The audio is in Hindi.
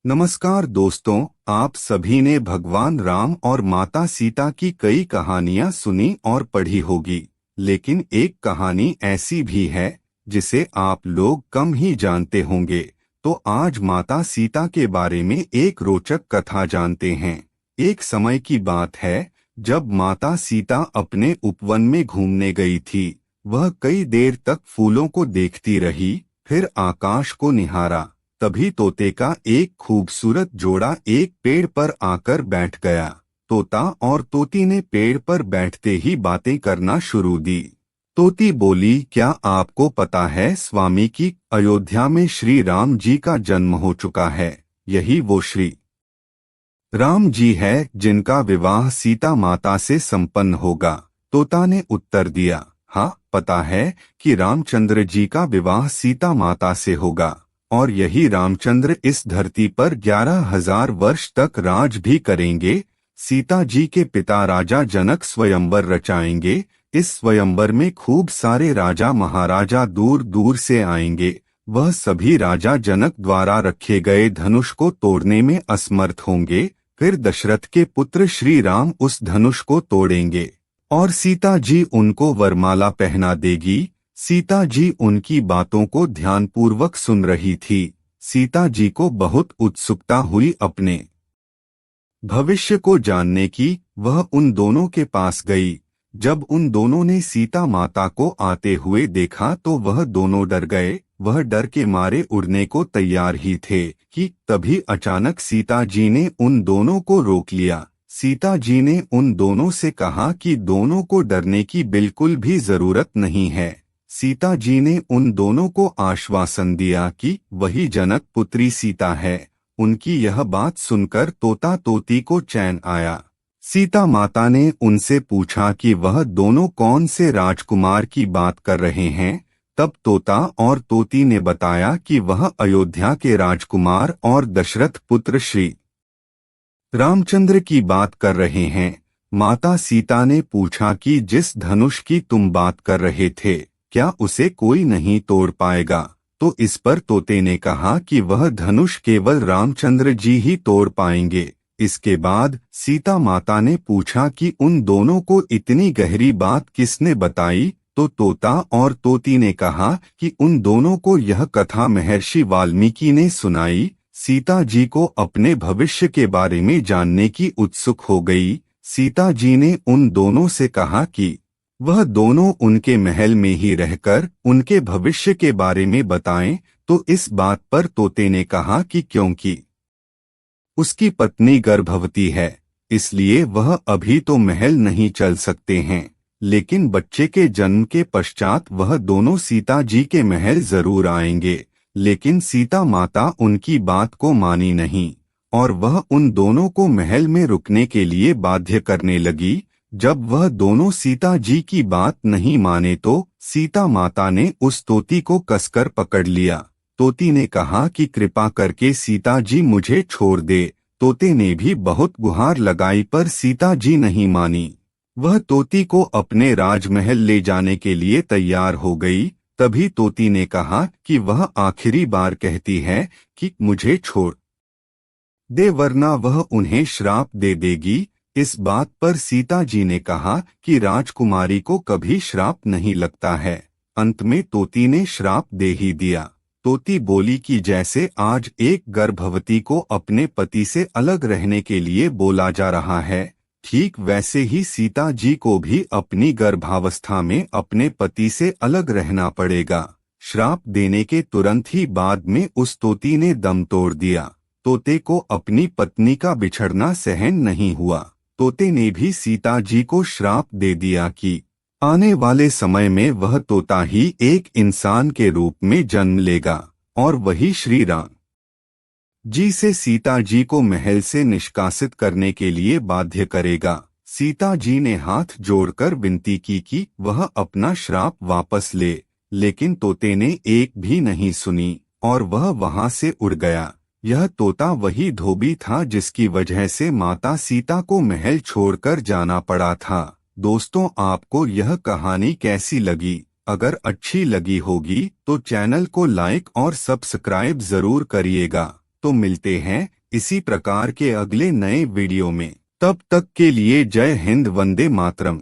नमस्कार दोस्तों, आप सभी ने भगवान राम और माता सीता की कई कहानियां सुनी और पढ़ी होगी, लेकिन एक कहानी ऐसी भी है जिसे आप लोग कम ही जानते होंगे। तो आज माता सीता के बारे में एक रोचक कथा जानते हैं। एक समय की बात है जब माता सीता अपने उपवन में घूमने गई थी। वह कई देर तक फूलों को देखती रही, फिर आकाश को निहारा। तभी तोते का एक खूबसूरत जोड़ा एक पेड़ पर आकर बैठ गया। तोता और तोती ने पेड़ पर बैठते ही बातें करना शुरू दी। तोती बोली, क्या आपको पता है स्वामी की अयोध्या में श्री राम जी का जन्म हो चुका है। यही वो श्री राम जी है जिनका विवाह सीता माता से संपन्न होगा। तोता ने उत्तर दिया, हाँ पता है कि रामचंद्र जी का विवाह सीता माता से होगा, और यही रामचंद्र इस धरती पर 11,000 वर्ष तक राज भी करेंगे। सीता जी के पिता राजा जनक स्वयंवर रचाएंगे। इस स्वयंवर में खूब सारे राजा महाराजा दूर दूर से आएंगे। वह सभी राजा जनक द्वारा रखे गए धनुष को तोड़ने में असमर्थ होंगे। फिर दशरथ के पुत्र श्री राम उस धनुष को तोड़ेंगे और सीता जी उनको वरमाला पहना देगी। सीता जी उनकी बातों को ध्यानपूर्वक सुन रही थी। सीता जी को बहुत उत्सुकता हुई अपने भविष्य को जानने की। वह उन दोनों के पास गई। जब उन दोनों ने सीता माता को आते हुए देखा तो वह दोनों डर गए। वह डर के मारे उड़ने को तैयार ही थे कि तभी अचानक सीता जी ने उन दोनों को रोक लिया। सीता जी ने उन दोनों से कहा कि दोनों को डरने की बिल्कुल भी जरूरत नहीं है। सीता जी ने उन दोनों को आश्वासन दिया कि वही जनक पुत्री सीता है। उनकी यह बात सुनकर तोता तोती को चैन आया। सीता माता ने उनसे पूछा कि वह दोनों कौन से राजकुमार की बात कर रहे हैं। तब तोता और तोती ने बताया कि वह अयोध्या के राजकुमार और दशरथ पुत्र श्री रामचंद्र की बात कर रहे हैं। माता सीता ने पूछा कि जिस धनुष की तुम बात कर रहे थे, क्या उसे कोई नहीं तोड़ पाएगा। तो इस पर तोते ने कहा कि वह धनुष केवल रामचंद्र जी ही तोड़ पाएंगे। इसके बाद सीता माता ने पूछा कि उन दोनों को इतनी गहरी बात किसने बताई। तो तोता और तोती ने कहा कि उन दोनों को यह कथा महर्षि वाल्मीकि ने सुनाई। सीता जी को अपने भविष्य के बारे में जानने की उत्सुक हो गई। सीता जी ने उन दोनों से कहा कि वह दोनों उनके महल में ही रहकर उनके भविष्य के बारे में बताएं। तो इस बात पर तोते ने कहा कि क्योंकि उसकी पत्नी गर्भवती है, इसलिए वह अभी तो महल नहीं चल सकते हैं, लेकिन बच्चे के जन्म के पश्चात वह दोनों सीता जी के महल जरूर आएंगे। लेकिन सीता माता उनकी बात को मानी नहीं और वह उन दोनों को महल में रुकने के लिए बाध्य करने लगी। जब वह दोनों सीता जी की बात नहीं माने तो सीता माता ने उस तोती को कसकर पकड़ लिया। तोती ने कहा कि कृपा करके सीता जी मुझे छोड़ दे। तोते ने भी बहुत गुहार लगाई पर सीता जी नहीं मानी। वह तोती को अपने राजमहल ले जाने के लिए तैयार हो गई। तभी तोती ने कहा कि वह आखिरी बार कहती है कि मुझे छोड़ दे, वरना वह उन्हें श्राप दे देगी। इस बात पर सीता जी ने कहा कि राजकुमारी को कभी श्राप नहीं लगता है। अंत में तोती ने श्राप दे ही दिया। तोती बोली कि जैसे आज एक गर्भवती को अपने पति से अलग रहने के लिए बोला जा रहा है, ठीक वैसे ही सीता जी को भी अपनी गर्भावस्था में अपने पति से अलग रहना पड़ेगा। श्राप देने के तुरंत ही बाद में उस तोती ने दम तोड़ दिया। तोते को अपनी पत्नी का बिछड़ना सहन नहीं हुआ। तोते ने भी सीता जी को श्राप दे दिया कि आने वाले समय में वह तोता ही एक इंसान के रूप में जन्म लेगा और वही श्री राम जी से सीता जी को महल से निष्कासित करने के लिए बाध्य करेगा। सीता जी ने हाथ जोड़कर विनती की कि वह अपना श्राप वापस ले, लेकिन तोते ने एक भी नहीं सुनी और वह वहां से उड़ गया। यह तोता वही धोबी था जिसकी वजह से माता सीता को महल छोड़कर जाना पड़ा था। दोस्तों, आपको यह कहानी कैसी लगी? अगर अच्छी लगी होगी तो चैनल को लाइक और सब्सक्राइब जरूर करिएगा। तो मिलते हैं इसी प्रकार के अगले नए वीडियो में। तब तक के लिए जय हिंद, वंदे मातरम।